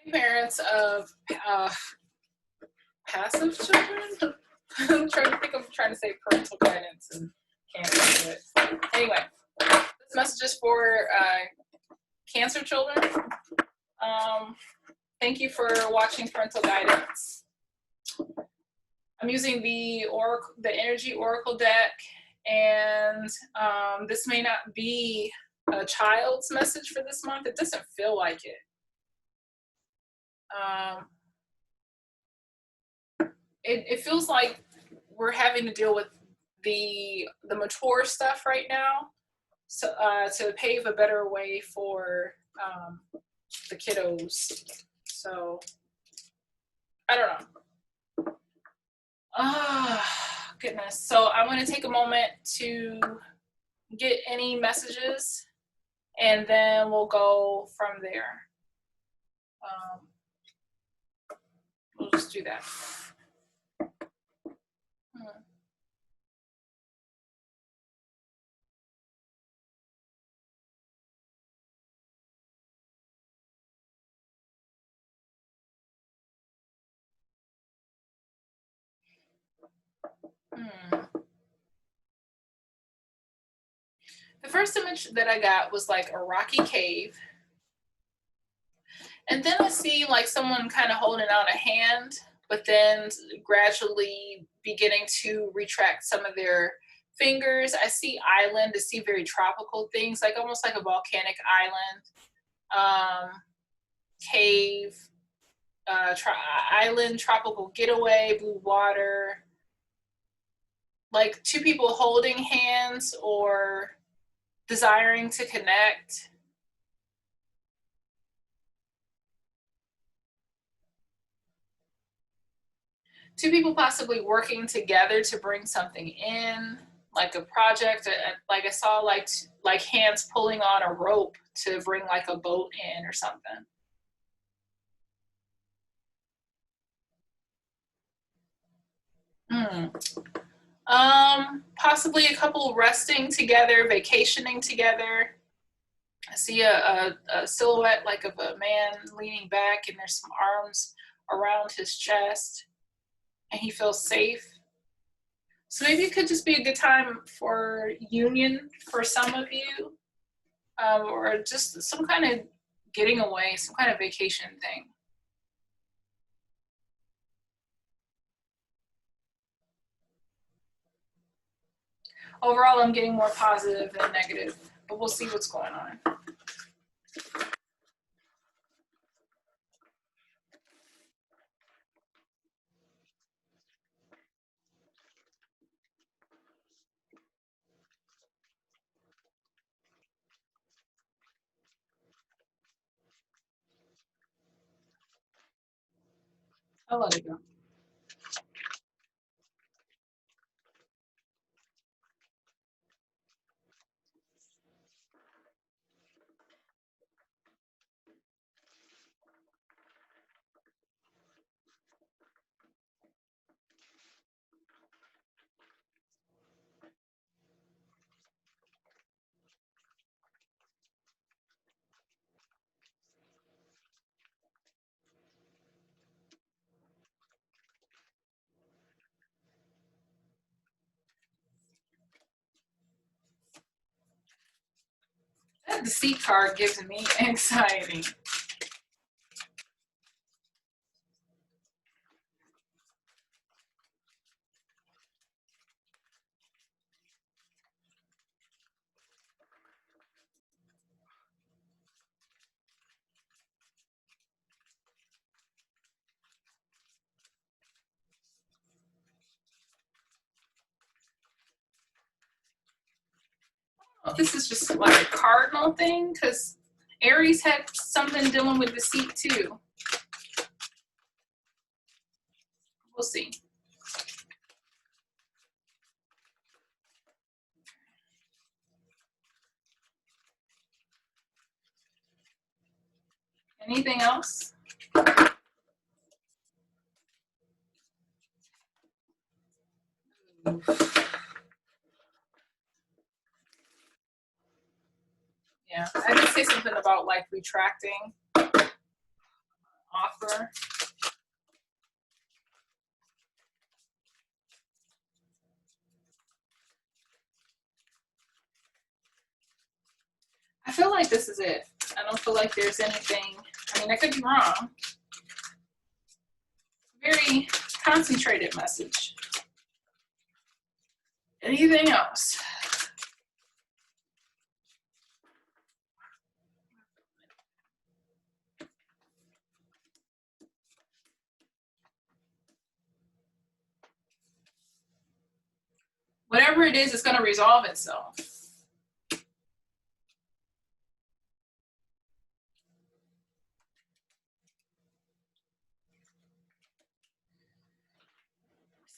Parents of passive children. I'm trying to say parental guidance and can't do it. Anyway, this message is for Cancer children. Thank you for watching Parental Guidance. I'm using the Energy Oracle deck, and this may not be a child's message for this month. It doesn't feel like it. It feels like we're having to deal with the mature stuff right now, so to pave a better way for the kiddos. So I don't know. Goodness. So I'm going to take a moment to get any messages, and then we'll go from there. We'll just do that. The first image that I got was like a rocky cave. And then I see like someone kind of holding out a hand, but then gradually beginning to retract some of their fingers. I see island, I see very tropical things, like almost like a volcanic island, cave, island, tropical getaway, blue water, like two people holding hands or desiring to connect. Two people possibly working together to bring something in, like a project. Like I saw like hands pulling on a rope to bring like a boat in or something. Possibly a couple resting together, vacationing together. I see a silhouette like of a man leaning back, and there's some arms around his chest, and he feels safe. So maybe it could just be a good time for union for some of you, or just some kind of getting away, some kind of vacation thing. Overall, I'm getting more positive than negative, but we'll see what's going on. I'll let it go. That Deceit card gives me anxiety. This is just like a cardinal thing, because Aries had something dealing with deceit too. We'll see. Anything else? Yeah, I did say something about like retracting more. I feel like this is it. I don't feel like there's anything. I mean, I could be wrong. Very concentrated message. Anything else? Whatever it is, it's going to resolve itself.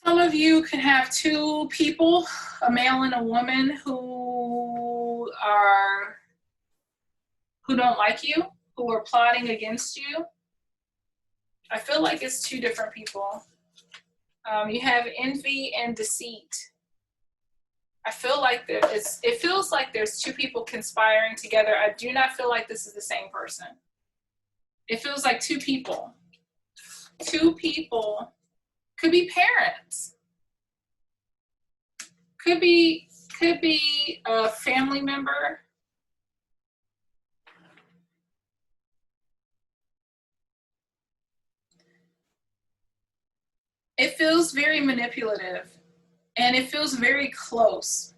Some of you can have two people, a male and a woman, who don't like you, who are plotting against you. I feel like it's two different people. You have envy and deceit. I feel like it feels like there's two people conspiring together. I do not feel like this is the same person. It feels like two people. Two people. Could be parents. Could be a family member. It feels very manipulative, and it feels very close.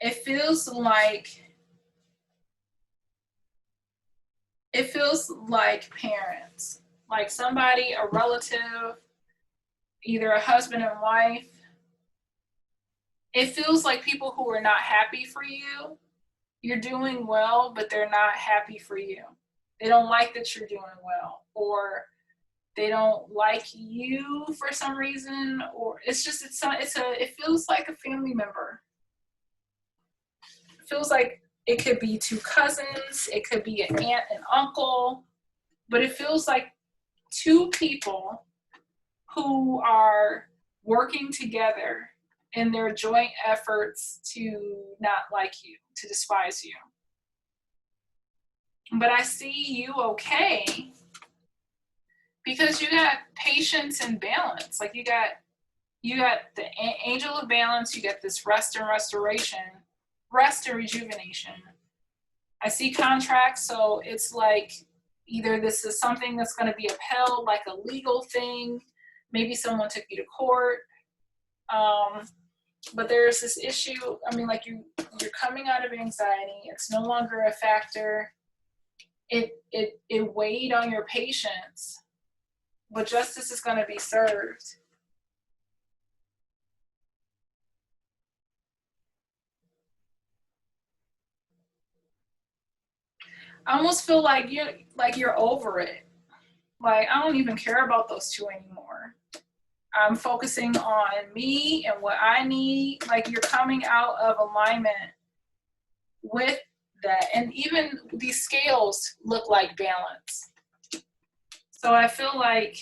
It feels like parents, like somebody, a relative, either a husband and wife. It feels like people who are not happy for you. You're doing well, but they're not happy for you. They don't like that you're doing well, or they don't like you for some reason, or it feels like a family member. It feels like it could be two cousins, it could be an aunt and uncle, but it feels like two people who are working together in their joint efforts to not like you, to despise you. But I see you okay because you got patience and balance. Like you got the angel of balance, you get this rest and restoration, rest and rejuvenation. I see contracts, so it's like either this is something that's going to be upheld, like a legal thing, maybe someone took you to court, but there's this issue. I mean, like you're coming out of anxiety. It's no longer a factor. It weighed on your patience, but justice is going to be served. I almost feel like you're over it. Like I don't even care about those two anymore. I'm focusing on me and what I need. Like you're coming out of alignment with that. And even these scales look like balance. So I feel like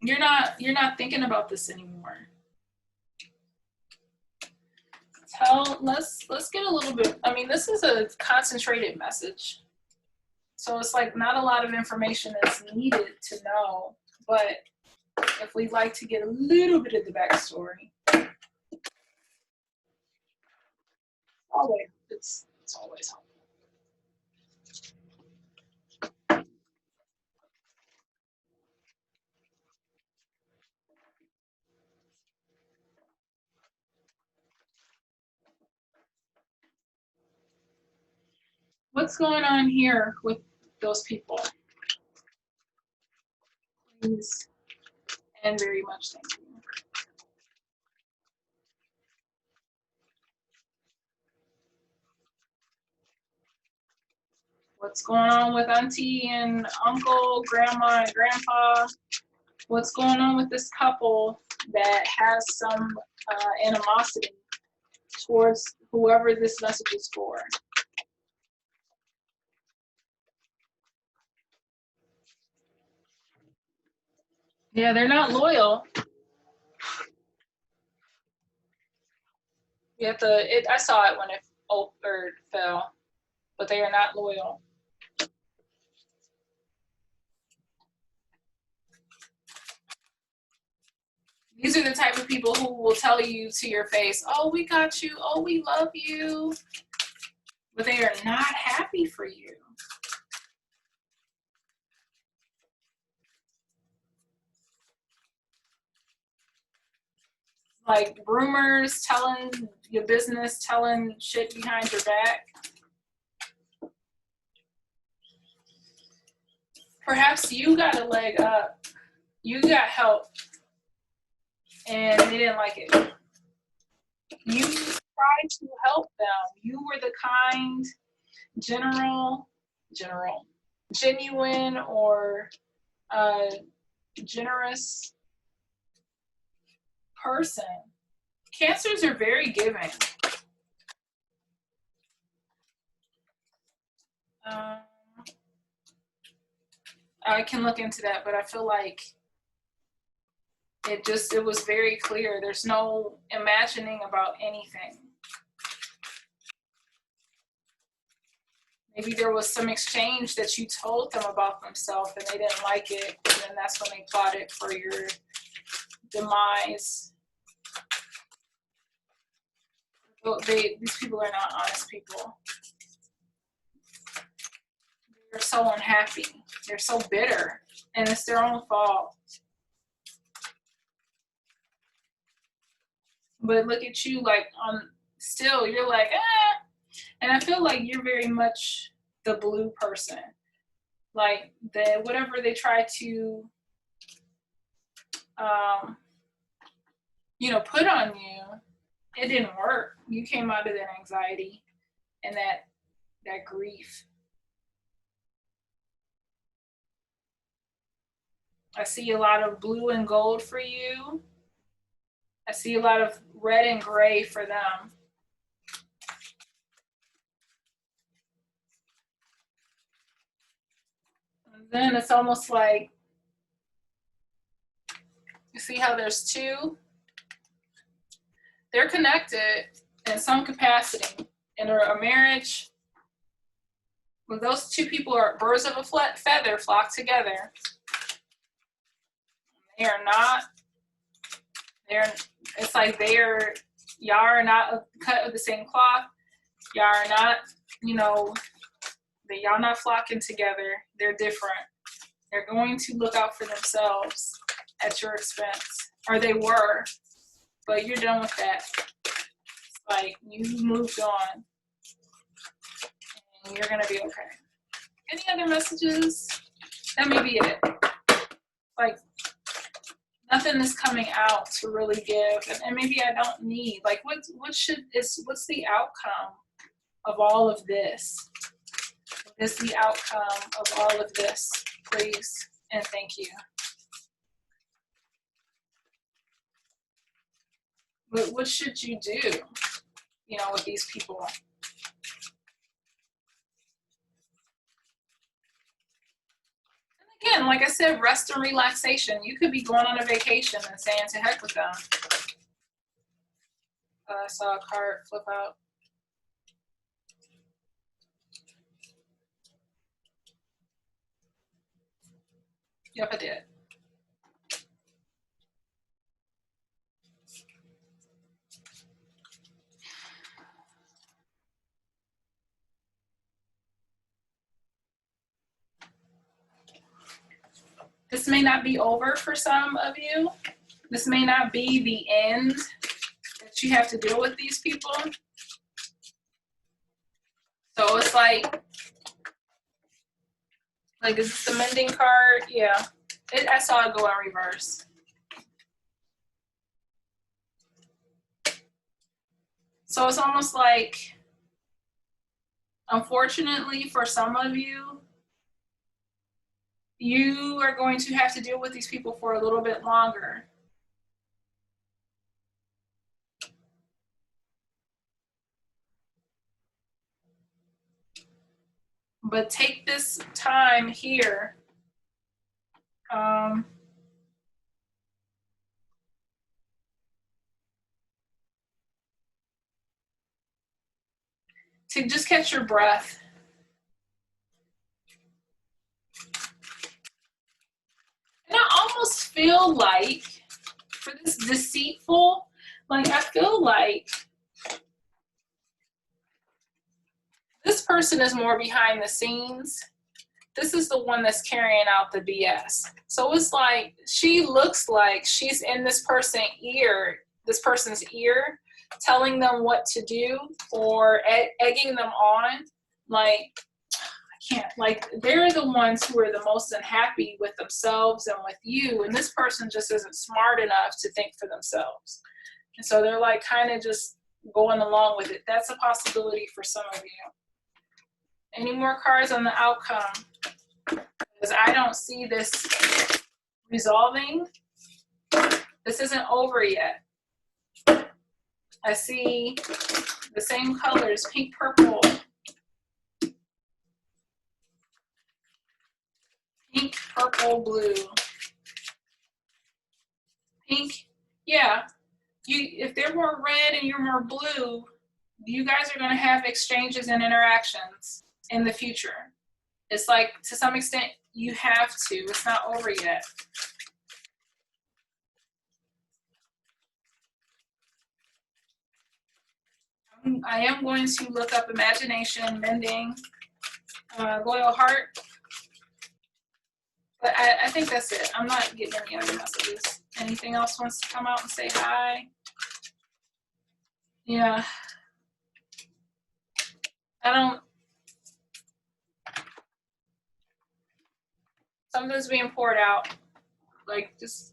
you're not thinking about this anymore. Let's get a little bit. I mean, this is a concentrated message. So it's like not a lot of information that's needed to know, but if we'd like to get a little bit of the backstory, it's always helpful. What's going on here with those people? Please and very much thank you. What's going on with auntie and uncle, grandma and grandpa? What's going on with this couple that has some animosity towards whoever this message is for? Yeah, they're not loyal. You have to. I saw it when it fell. but they are not loyal. These are the type of people who will tell you to your face, oh, we got you, oh, we love you, but they are not happy for you. Like rumors, telling your business, telling shit behind your back. Perhaps you got a leg up, you got help, and they didn't like it. You tried to help them. You were the kind, genuine, or generous person. Cancers are very giving. I can look into that, but I feel like it was very clear. There's no imagining about anything. Maybe there was some exchange that you told them about themselves and they didn't like it, and then that's when they plotted for your demise. These people are not honest people. They're so unhappy. They're so bitter, and it's their own fault. But look at you, like, still, you're like, ah. And I feel like you're very much the blue person. Like, whatever they try to, put on you, it didn't work. You came out of that anxiety and that grief. I see a lot of blue and gold for you. I see a lot of red and gray for them. And then it's almost like, you see how there's two? They're connected in some capacity. In a marriage, when those two people are birds of a feather flock together, they are not, it's like y'all are not cut of the same cloth. Y'all are not, y'all not flocking together. They're different. They're going to look out for themselves at your expense, or they were, but you're done with that. Like, you moved on, and you're gonna be okay. Any other messages? That may be it. Like, nothing is coming out to really give, and maybe I don't need. Like, what's the outcome of all of this? What is the outcome of all of this, please, and thank you. But what should you do, with these people? And again, like I said, rest and relaxation. You could be going on a vacation and saying to heck with them. I saw a card flip out. Yep, I did. This may not be over for some of you. This may not be the end that you have to deal with these people. So it's like is this the mending card? Yeah. I saw it go in reverse. So it's almost like, unfortunately for some of you, you are going to have to deal with these people for a little bit longer. But take this time here to just catch your breath almost feel like, for this deceitful, like I feel like this person is more behind the scenes. This is the one that's carrying out the BS. So it's like, she looks like she's in this person's ear, telling them what to do or egging them on. Like, I can't, like, they're the ones who are the most unhappy with themselves and with you. And this person just isn't smart enough to think for themselves. And so they're like kind of just going along with it. That's a possibility for some of you. Any more cards on the outcome? Because I don't see this resolving. This isn't over yet. I see the same colors, pink, purple. Pink, purple, blue. Pink, yeah. If they're more red and you're more blue, you guys are going to have exchanges and interactions in the future. It's like, to some extent, you have to. It's not over yet. I am going to look up imagination, mending, loyal heart. But I think that's it. I'm not getting any other messages. Anything else wants to come out and say hi? Yeah. Something's being poured out. Like, just.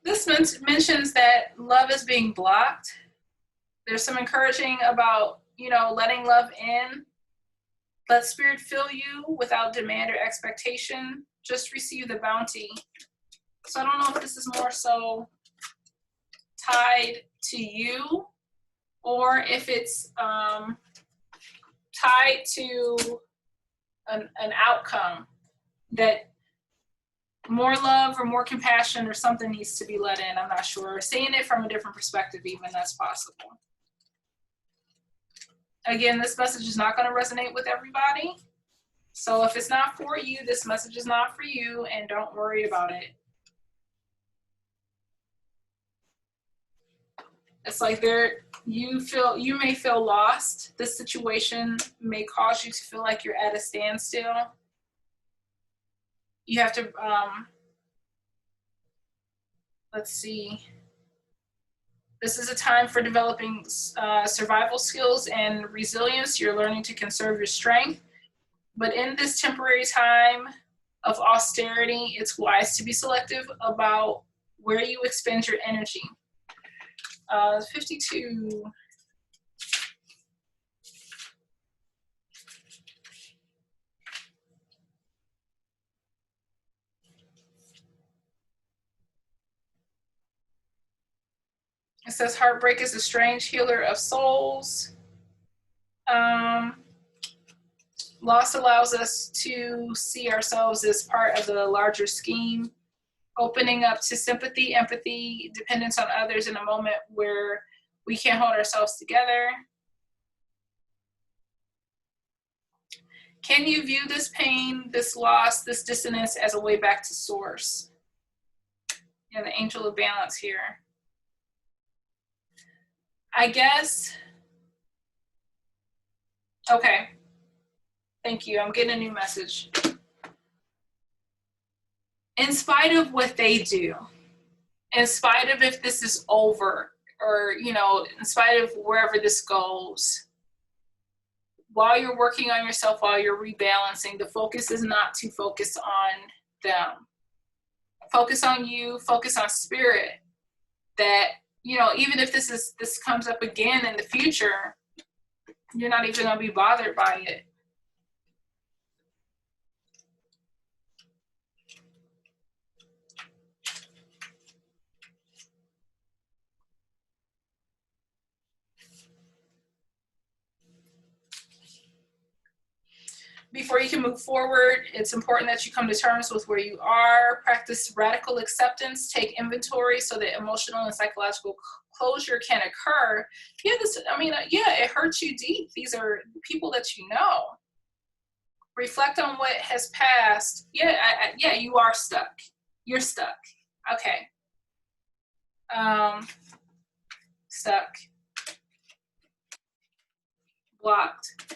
This mentions that love is being blocked. There's some encouraging about, letting love in. Let spirit fill you without demand or expectation. Just receive the bounty. So I don't know if this is more so tied to you or if it's tied to an outcome, that more love or more compassion or something needs to be let in. I'm not sure. Seeing it from a different perspective, even, that's possible. Again, this message is not going to resonate with everybody. So if it's not for you, this message is not for you, and don't worry about it. It's like you may feel lost. This situation may cause you to feel like you're at a standstill. You have to, let's see. This is a time for developing survival skills and resilience. You're learning to conserve your strength. But in this temporary time of austerity, it's wise to be selective about where you expend your energy. 52. It says heartbreak is a strange healer of souls. Loss allows us to see ourselves as part of the larger scheme, opening up to sympathy, empathy, dependence on others in a moment where we can't hold ourselves together. Can you view this pain, this loss, this dissonance as a way back to source? Yeah, the angel of balance here. I guess. Okay. Thank you. I'm getting a new message. In spite of what they do, in spite of if this is over, or, in spite of wherever this goes, while you're working on yourself, while you're rebalancing, the focus is not to focus on them. Focus on you, focus on spirit. That, even if this comes up again in the future, you're not even going to be bothered by it. Before you can move forward, it's important that you come to terms with where you are, practice radical acceptance, take inventory so that emotional and psychological closure can occur. Yeah, it hurts you deep. These are people that you know. Reflect on what has passed. Yeah, you are stuck. You're stuck. Okay. Stuck. Blocked.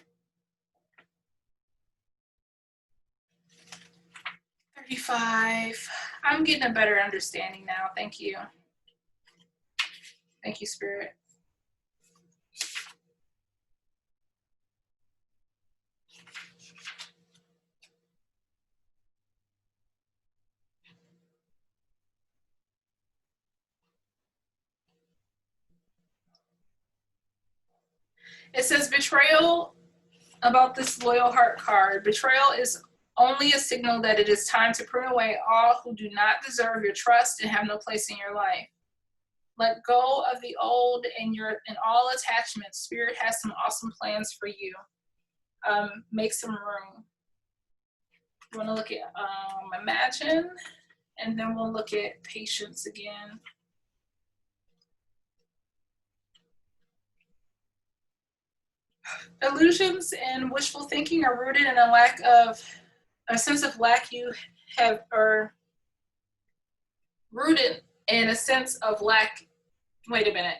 35. I'm getting a better understanding now. Thank you. Thank you, Spirit. It says betrayal about this loyal heart card. Betrayal is only a signal that it is time to prune away all who do not deserve your trust and have no place in your life. Let go of the old and all attachments. Spirit has some awesome plans for you. Make some room. We want to look at imagine, and then we'll look at patience again. Illusions and wishful thinking are rooted in a sense of lack you have, or rooted in a sense of lack. Wait a minute.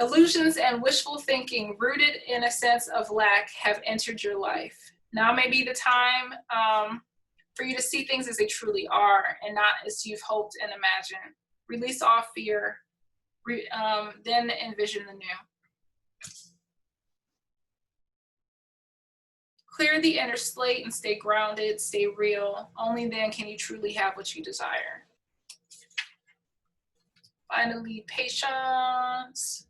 Illusions and wishful thinking rooted in a sense of lack have entered your life. Now may be the time for you to see things as they truly are and not as you've hoped and imagined. Release all fear, then envision the new. Clear the inner slate and stay grounded, stay real. Only then can you truly have what you desire. Finally, patience.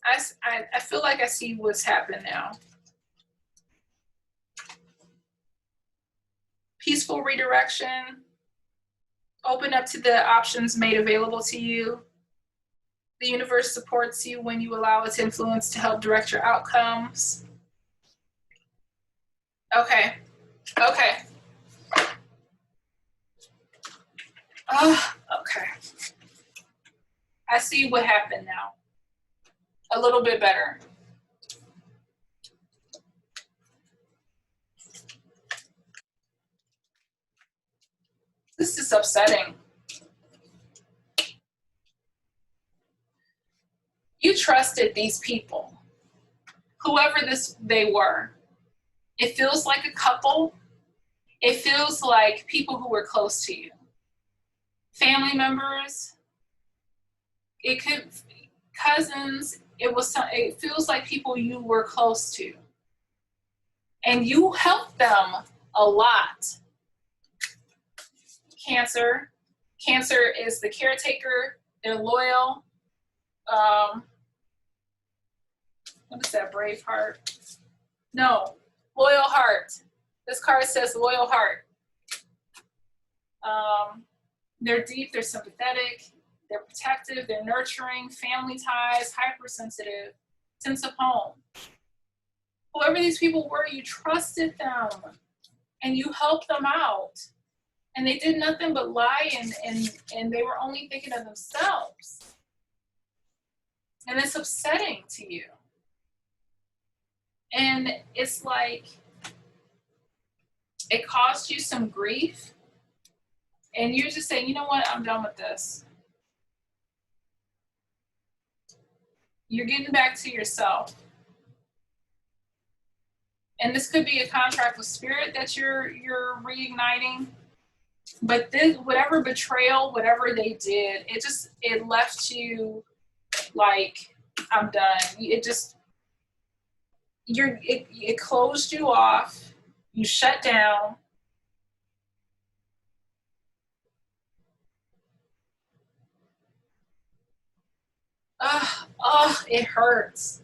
I feel like I see what's happened now. Peaceful redirection. Open up to the options made available to you. The universe supports you when you allow its influence to help direct your outcomes. Okay. Oh, okay. I see what happened now. A little bit better. This is upsetting. You trusted these people, whoever they were. It feels like a couple. It feels like people who were close to you. Family members. It could cousins. It feels like people you were close to. And you helped them a lot. Cancer. Cancer is the caretaker. They're loyal. What is that, brave heart? No, loyal heart. This card says loyal heart. They're deep, they're sympathetic, they're protective, they're nurturing, family ties, hypersensitive, sense of home. Whoever these people were, you trusted them and you helped them out. And they did nothing but lie and they were only thinking of themselves. And it's upsetting to you. And it's like, it caused you some grief. And you're just saying, you know what, I'm done with this. You're getting back to yourself. And this could be a contract with spirit that you're reigniting. But this, whatever betrayal, whatever they did, it left you like, I'm done. It closed you off. You shut down. It hurts.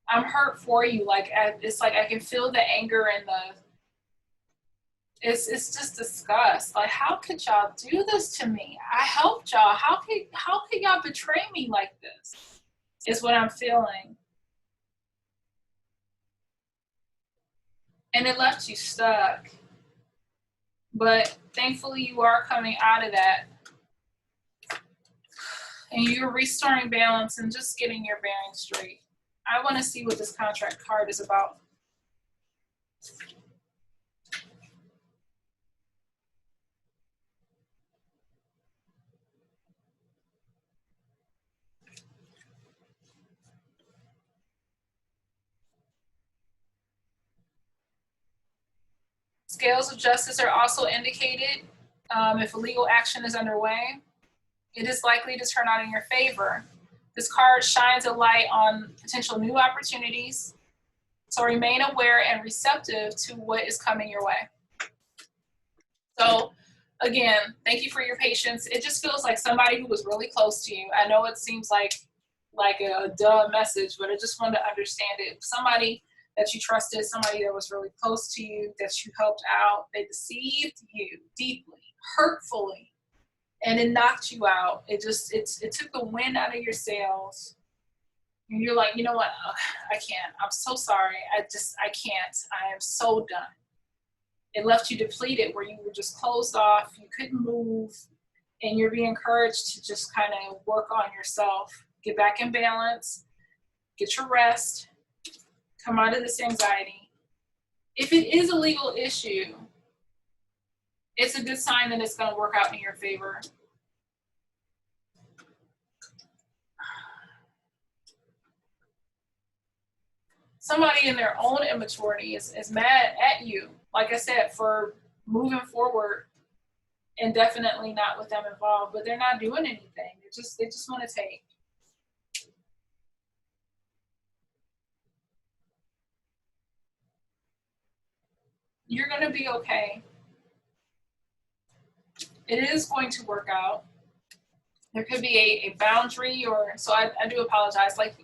I'm hurt for you. Like, it's like I can feel the anger and It's just disgust. Like, how could y'all do this to me? I helped y'all. How could y'all betray me like this? Is what I'm feeling. And it left you stuck. But thankfully you are coming out of that. And you're restoring balance and just getting your bearings straight. I want to see what this contract card is about. Scales of justice are also indicated. If a legal action is underway, it is likely to turn out in your favor. This card shines a light on potential new opportunities. So remain aware and receptive to what is coming your way. So again, thank you for your patience. It just feels like somebody who was really close to you. I know it seems like a duh message, but I just wanted to understand it. Somebody that you trusted, somebody that was really close to you, that you helped out, they deceived you deeply, hurtfully, and it knocked you out. It took the wind out of your sails. And you're like, you know what? I can't. I'm so sorry. I can't. I am so done. It left you depleted where you were just closed off. You couldn't move. And you're being encouraged to just kind of work on yourself. Get back in balance. Get your rest. Come out of this anxiety. If it is a legal issue, it's a good sign that it's going to work out in your favor. Somebody in their own immaturity is mad at you, like I said, for moving forward and definitely not with them involved, but they're not doing anything. They just want to take. You're going to be okay. It is going to work out. There could be a boundary, or so I do apologize. Like,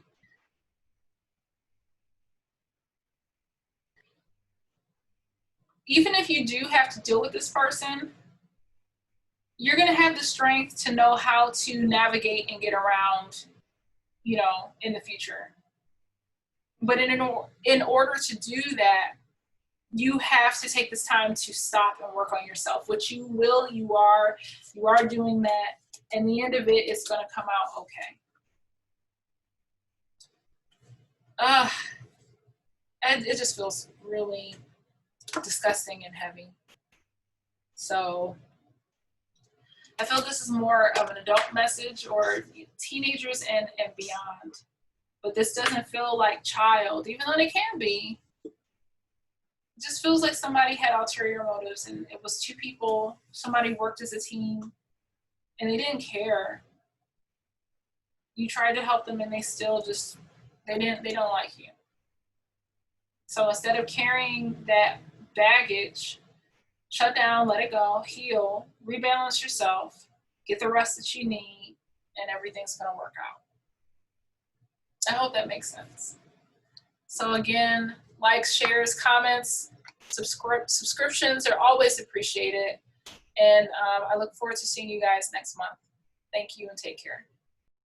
even if you do have to deal with this person, you're going to have the strength to know how to navigate and get around, in the future. But in order to do that, you have to take this time to stop and work on yourself, which you will. You are doing that, and the end of it is going to come out okay. It just feels really disgusting and heavy. So I feel this is more of an adult message, or teenagers and beyond. But this doesn't feel like child, even though they can be. It just feels like somebody had ulterior motives, and it was two people. Somebody worked as a team, and they didn't care. You tried to help them, and they still just they don't like you. So instead of carrying that baggage, shut down, let it go, heal, rebalance yourself, get the rest that you need, and everything's going to work out. I hope that makes sense. So again, likes, shares, comments, subscriptions are always appreciated. And I look forward to seeing you guys next month. Thank you and take care.